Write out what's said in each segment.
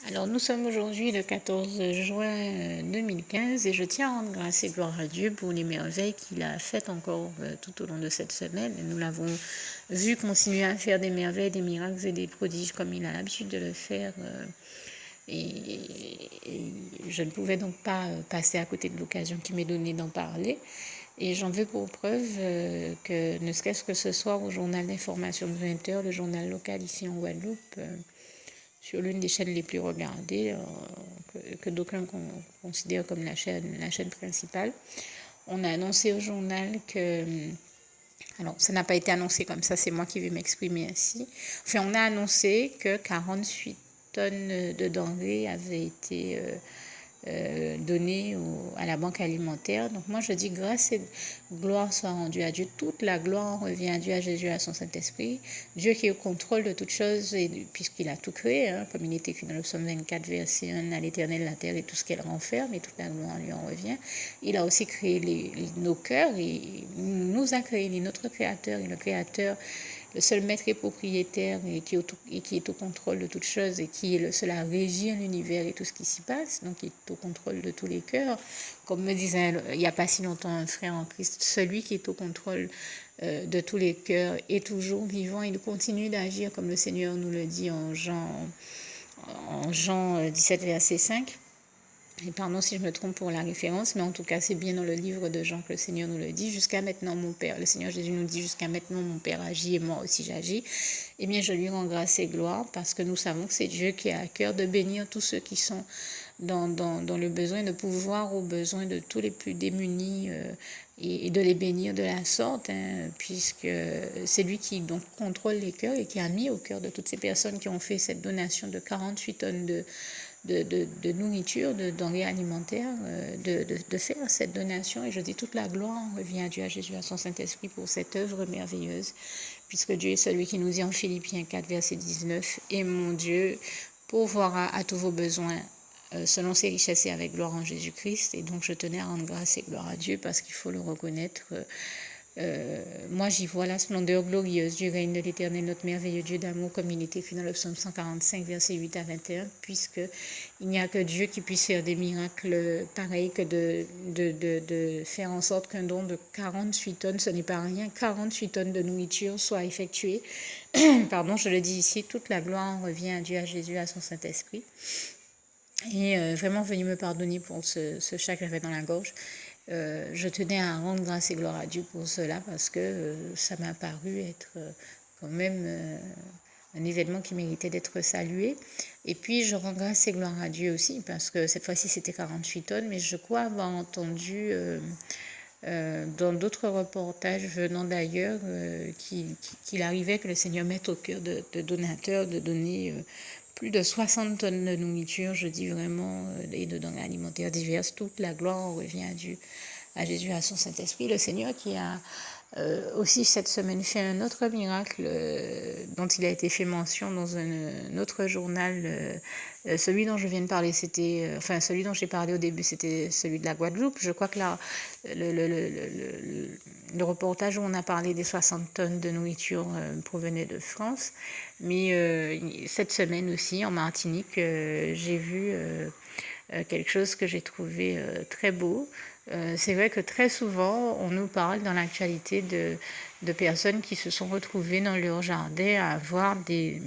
Alors nous sommes aujourd'hui le 14 juin 2015 et je tiens à rendre grâce et gloire à Dieu pour les merveilles qu'il a faites encore tout au long de cette semaine. Et nous l'avons vu continuer à faire des merveilles, des miracles et des prodiges comme il a l'habitude de le faire. Et je ne pouvais donc pas passer à côté de l'occasion qui m'est donnée d'en parler. Et j'en veux pour preuve que ne serait-ce que ce soir au journal d'information de 20h, le journal local ici en Guadeloupe, sur l'une des chaînes les plus regardées, que d'aucuns considèrent comme la chaîne principale. On a annoncé au journal que... Alors, ça n'a pas été annoncé comme ça, c'est moi qui vais m'exprimer ainsi. Enfin, on a annoncé que 48 tonnes de denrées avaient été donné à la banque alimentaire. Donc moi je dis grâce et gloire soit rendue à Dieu. Toute la gloire revient à Dieu, à Jésus, à son Saint-Esprit. Dieu qui est au contrôle de toutes choses, puisqu'il a tout créé, comme il est écrit dans le psaume 24, verset 1, à l'Éternel la terre et tout ce qu'elle renferme, et toute la gloire lui en revient. Il a aussi créé nos cœurs, et nous a créé, il est notre Créateur, et le Créateur, le seul maître et propriétaire et qui est au contrôle de toutes choses et qui est le seul à régir l'univers et tout ce qui s'y passe, donc qui est au contrôle de tous les cœurs. Comme me disait il n'y a pas si longtemps un frère en Christ, celui qui est au contrôle de tous les cœurs est toujours vivant, il continue d'agir comme le Seigneur nous le dit en Jean 17, verset 5. Et pardon si je me trompe pour la référence, mais en tout cas, c'est bien dans le livre de Jean que le Seigneur nous le dit. Jusqu'à maintenant, mon Père, le Seigneur Jésus nous dit, jusqu'à maintenant, mon Père agit et moi aussi j'agis. Eh bien, je lui rends grâce et gloire parce que nous savons que c'est Dieu qui a à cœur de bénir tous ceux qui sont dans le besoin, de pouvoir aux besoins de tous les plus démunis et de les bénir de la sorte, puisque c'est lui qui donc contrôle les cœurs et qui a mis au cœur de toutes ces personnes qui ont fait cette donation de 48 tonnes de nourriture, de denrées alimentaires, de faire cette donation. Et je dis toute la gloire revient à Dieu, à Jésus, à son Saint-Esprit pour cette œuvre merveilleuse, puisque Dieu est celui qui nous dit en Philippiens 4, verset 19, « Et mon Dieu pourvoira à tous vos besoins selon ses richesses et avec gloire en Jésus-Christ. » Et donc je tenais à rendre grâce et gloire à Dieu parce qu'il faut le reconnaître. Moi, j'y vois la splendeur glorieuse du règne de l'Éternel, notre merveilleux Dieu d'amour, comme il est écrit dans le psaume 145, versets 8 à 21, puisqu'il n'y a que Dieu qui puisse faire des miracles pareils que de faire en sorte qu'un don de 48 tonnes, ce n'est pas rien, 48 tonnes de nourriture soit effectué. Pardon, je le dis ici, toute la gloire revient à Dieu, à Jésus, à son Saint-Esprit. Et vraiment, veuillez me pardonner pour ce chat que j'avais dans la gorge. Je tenais à rendre grâce et gloire à Dieu pour cela parce que ça m'a paru être quand même un événement qui méritait d'être salué. Et puis je rends grâce et gloire à Dieu aussi parce que cette fois-ci c'était 48 tonnes, mais je crois avoir entendu dans d'autres reportages venant d'ailleurs qu'il arrivait que le Seigneur mette au cœur de donateurs de donner plus de 60 tonnes de nourriture, je dis vraiment, et de denrées alimentaires diverses. Toute la gloire revient à Dieu, à Jésus, à son Saint-Esprit. Le Seigneur qui a aussi cette semaine fait un autre miracle dont il a été fait mention dans un autre journal. Celui dont je viens de parler, celui dont j'ai parlé au début, c'était celui de la Guadeloupe. Je crois que là, le reportage où on a parlé des 60 tonnes de nourriture provenait de France. Mais cette semaine aussi, en Martinique, j'ai vu quelque chose que j'ai trouvé très beau. C'est vrai que très souvent, on nous parle dans l'actualité de personnes qui se sont retrouvées dans leur jardin à avoir des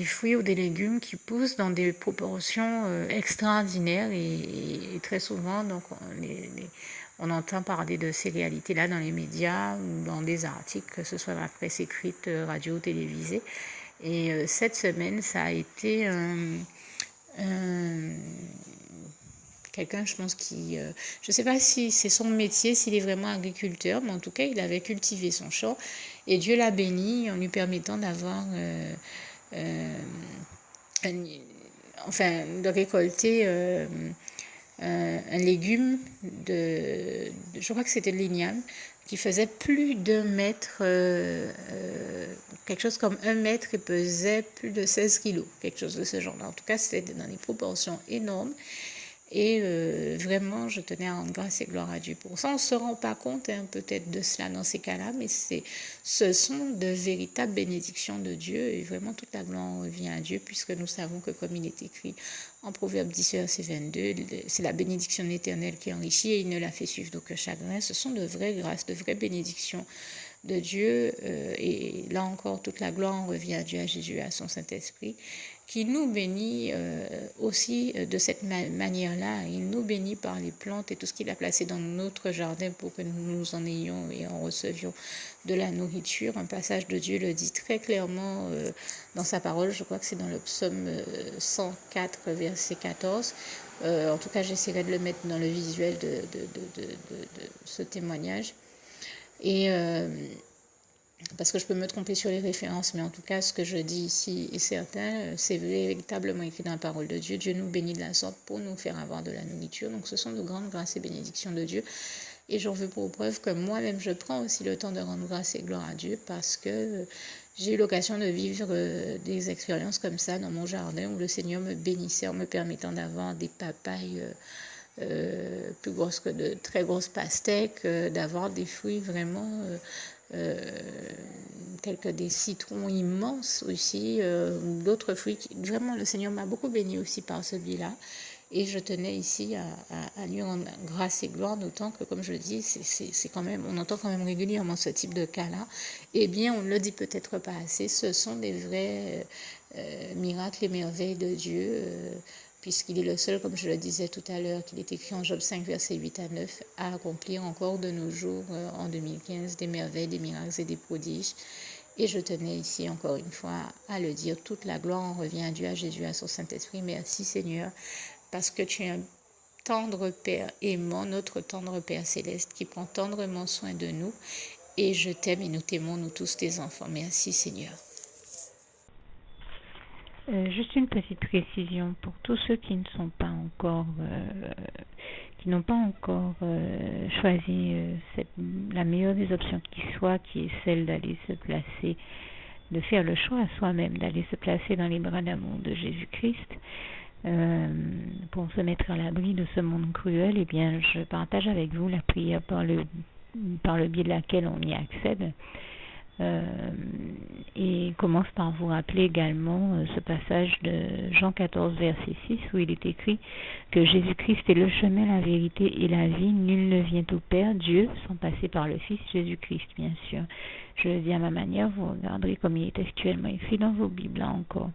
fruits ou des légumes qui poussent dans des proportions extraordinaires et très souvent, donc, on entend parler de ces réalités-là dans les médias ou dans des articles, que ce soit dans la presse écrite, radio, télévisée. Et cette semaine, ça a été quelqu'un, je pense, je ne sais pas si c'est son métier, s'il est vraiment agriculteur, mais en tout cas, il avait cultivé son champ et Dieu l'a béni en lui permettant d'avoir, de récolter un légume je crois que c'était de l'igname, qui faisait plus d'1 mètre, quelque chose comme 1 mètre et pesait plus de 16 kilos, quelque chose de ce genre-là. En tout cas, c'était dans des proportions énormes. Et vraiment, je tenais à rendre grâce et gloire à Dieu pour ça. On ne se rend pas compte peut-être de cela dans ces cas-là, mais ce sont de véritables bénédictions de Dieu. Et vraiment, toute la gloire revient à Dieu, puisque nous savons que, comme il est écrit en Proverbe 10, verset 22, c'est la bénédiction de l'Éternel qui enrichit et il ne la fait suivre d'aucun chagrin. Ce sont de vraies grâces, de vraies bénédictions de Dieu. Et là encore, toute la gloire revient à Dieu, à Jésus, à son Saint-Esprit, qui nous bénit aussi de cette manière-là. Il nous bénit par les plantes et tout ce qu'il a placé dans notre jardin pour que nous en ayons et en recevions de la nourriture. Un passage de Dieu le dit très clairement dans sa parole. Je crois que c'est dans le psaume 104, verset 14. En tout cas, j'essaierai de le mettre dans le visuel de ce témoignage. Et parce que je peux me tromper sur les références, mais en tout cas, ce que je dis ici est certain, c'est véritablement écrit dans la parole de Dieu. Dieu nous bénit de la sorte pour nous faire avoir de la nourriture. Donc, ce sont de grandes grâces et bénédictions de Dieu. Et j'en veux pour preuve que moi-même, je prends aussi le temps de rendre grâce et gloire à Dieu parce que j'ai eu l'occasion de vivre des expériences comme ça dans mon jardin où le Seigneur me bénissait en me permettant d'avoir des papayes plus grosses que de très grosses pastèques, d'avoir des fruits vraiment tels que des citrons immenses aussi, ou d'autres fruits. Vraiment, le Seigneur m'a beaucoup béni aussi par celui-là. Et je tenais ici à lui rendre grâce et gloire, d'autant que, comme je le dis, c'est quand même, on entend quand même régulièrement ce type de cas-là. Eh bien, on ne le dit peut-être pas assez, ce sont des vrais miracles et merveilles de Dieu, puisqu'il est le seul, comme je le disais tout à l'heure, qu'il est écrit en Job 5, versets 8 à 9, à accomplir encore de nos jours, en 2015, des merveilles, des miracles et des prodiges. Et je tenais ici, encore une fois, à le dire, toute la gloire en revient à Dieu, à Jésus, à son Saint-Esprit. Merci Seigneur, parce que tu es un tendre Père aimant, notre tendre Père céleste, qui prend tendrement soin de nous. Et je t'aime et nous t'aimons, nous tous tes enfants. Merci Seigneur. Juste une petite précision pour tous ceux qui ne sont pas encore, qui n'ont pas encore choisi la meilleure des options qui soit, qui est celle d'aller se placer, de faire le choix à soi-même, d'aller se placer dans les bras d'amour de Jésus-Christ, pour se mettre à l'abri de ce monde cruel. Eh bien, je partage avec vous la prière par le biais de laquelle on y accède. Et commence par vous rappeler également ce passage de Jean 14, verset 6, où il est écrit que Jésus-Christ est le chemin, la vérité et la vie. Nul ne vient au Père, Dieu, sans passer par le Fils Jésus-Christ, bien sûr. Je le dis à ma manière, vous regarderez comme il est textuellement écrit dans vos Bibles, là encore.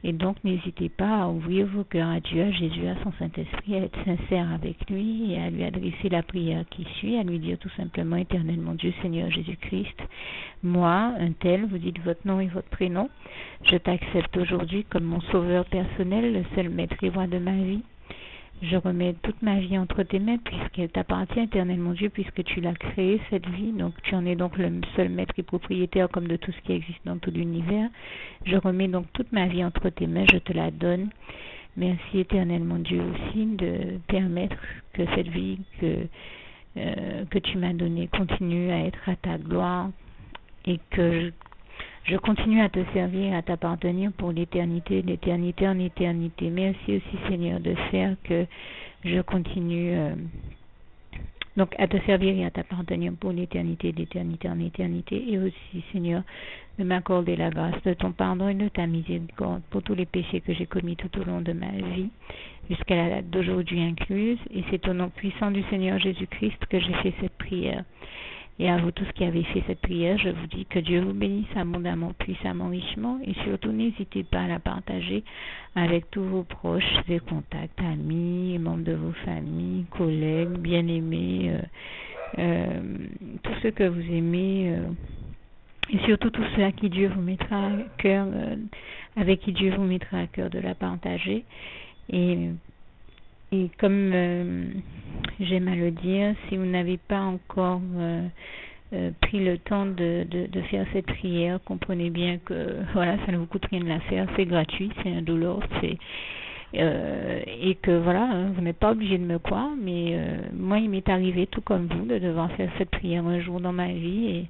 Et donc, n'hésitez pas à ouvrir vos cœurs à Dieu, à Jésus, à son Saint-Esprit, à être sincère avec lui et à lui adresser la prière qui suit, à lui dire tout simplement, Éternel mon Dieu, Seigneur Jésus-Christ, moi, un tel, vous dites votre nom et votre prénom, je t'accepte aujourd'hui comme mon sauveur personnel, le seul maître et roi de ma vie. Je remets toute ma vie entre tes mains puisqu'elle t'appartient, Éternel mon Dieu, puisque tu l'as créée, cette vie. Donc tu en es donc le seul maître et propriétaire comme de tout ce qui existe dans tout l'univers. Je remets donc toute ma vie entre tes mains, je te la donne. Merci, Éternel mon Dieu, aussi de permettre que cette vie que tu m'as donnée continue à être à ta gloire et que je continue à te servir, à t'appartenir pour l'éternité, d'éternité en éternité. Merci aussi, Seigneur, de faire que je continue donc à te servir et à t'appartenir pour l'éternité, d'éternité en éternité. Et aussi, Seigneur, de m'accorder la grâce de ton pardon et de ta miséricorde pour tous les péchés que j'ai commis tout au long de ma vie, jusqu'à la date d'aujourd'hui incluse. Et c'est au nom puissant du Seigneur Jésus-Christ que j'ai fait cette prière. Et à vous tous qui avez fait cette prière, je vous dis que Dieu vous bénisse abondamment, puissamment, richement. Et surtout, n'hésitez pas à la partager avec tous vos proches et contacts, amis, membres de vos familles, collègues, bien-aimés, tous ceux que vous aimez. Et surtout tous ceux à qui Dieu vous mettra à cœur, avec qui Dieu vous mettra à cœur de la partager. Et comme j'aime à le dire, si vous n'avez pas encore pris le temps de faire cette prière, comprenez bien que voilà, ça ne vous coûte rien de la faire, c'est gratuit, c'est indolore, et que voilà, vous n'êtes pas obligé de me croire, mais moi il m'est arrivé tout comme vous de devoir faire cette prière un jour dans ma vie,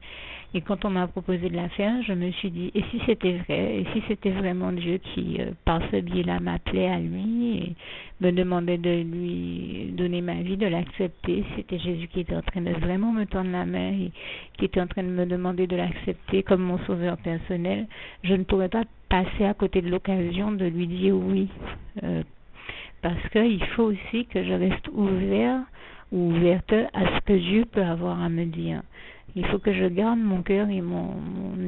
et quand on m'a proposé de la faire, je me suis dit, et si c'était vrai, et si c'était vraiment Dieu qui, par ce biais-là, m'appelait à lui et me demandait de lui donner ma vie, de l'accepter, c'était Jésus qui était en train de vraiment me tendre la main et qui était en train de me demander de l'accepter comme mon sauveur personnel, je ne pourrais pas passer à côté de l'occasion de lui dire oui, parce qu'il faut aussi que je reste ouvert ou ouverte à ce que Dieu peut avoir à me dire. Il faut que je garde mon cœur et mon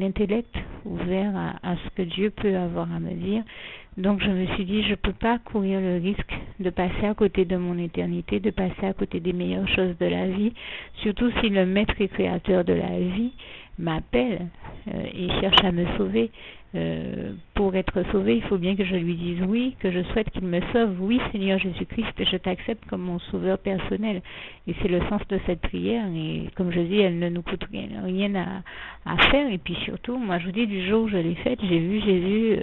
intellect ouvert à ce que Dieu peut avoir à me dire. Donc je me suis dit, je ne peux pas courir le risque de passer à côté de mon éternité, de passer à côté des meilleures choses de la vie, surtout si le maître et créateur de la vie m'appelle et cherche à me sauver. Pour être sauvé, il faut bien que je lui dise oui, que je souhaite qu'il me sauve. Oui, Seigneur Jésus-Christ, je t'accepte comme mon sauveur personnel. Et c'est le sens de cette prière. Et comme je dis, elle ne nous coûte rien à faire. Et puis surtout, moi je vous dis, du jour où je l'ai faite, j'ai vu Jésus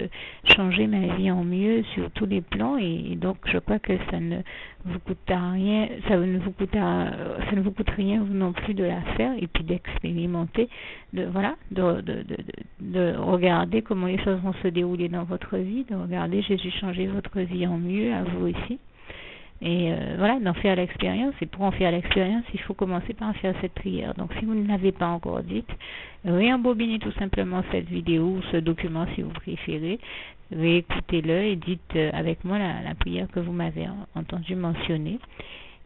changer ma vie en mieux sur tous les plans. Et donc je crois que ça ne vous coûte rien, ça ne vous coûte rien vous non plus de la faire et puis d'expérimenter, de regarder comment les choses vont se dérouler dans votre vie, de regarder Jésus changer votre vie en mieux, à vous aussi. Et d'en faire l'expérience. Et pour en faire l'expérience, il faut commencer par en faire cette prière. Donc si vous ne l'avez pas encore dite, réembobinez tout simplement cette vidéo ou ce document si vous préférez, réécoutez-le et dites avec moi la prière que vous m'avez entendu mentionner.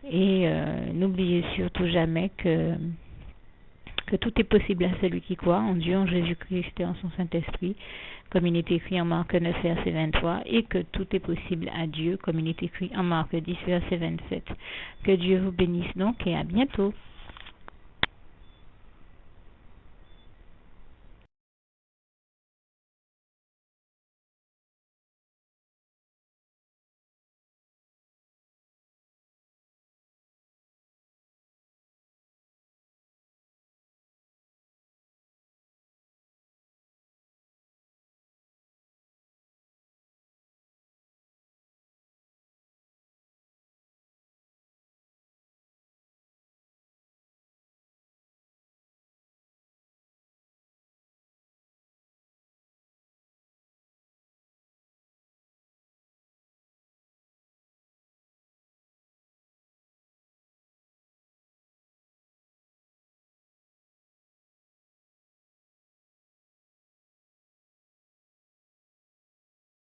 Et n'oubliez surtout jamais que tout est possible à celui qui croit en Dieu, en Jésus-Christ et en son Saint-Esprit, comme il est écrit en Marc 9, verset 23, et que tout est possible à Dieu, comme il est écrit en Marc 10, verset 27. Que Dieu vous bénisse donc et à bientôt.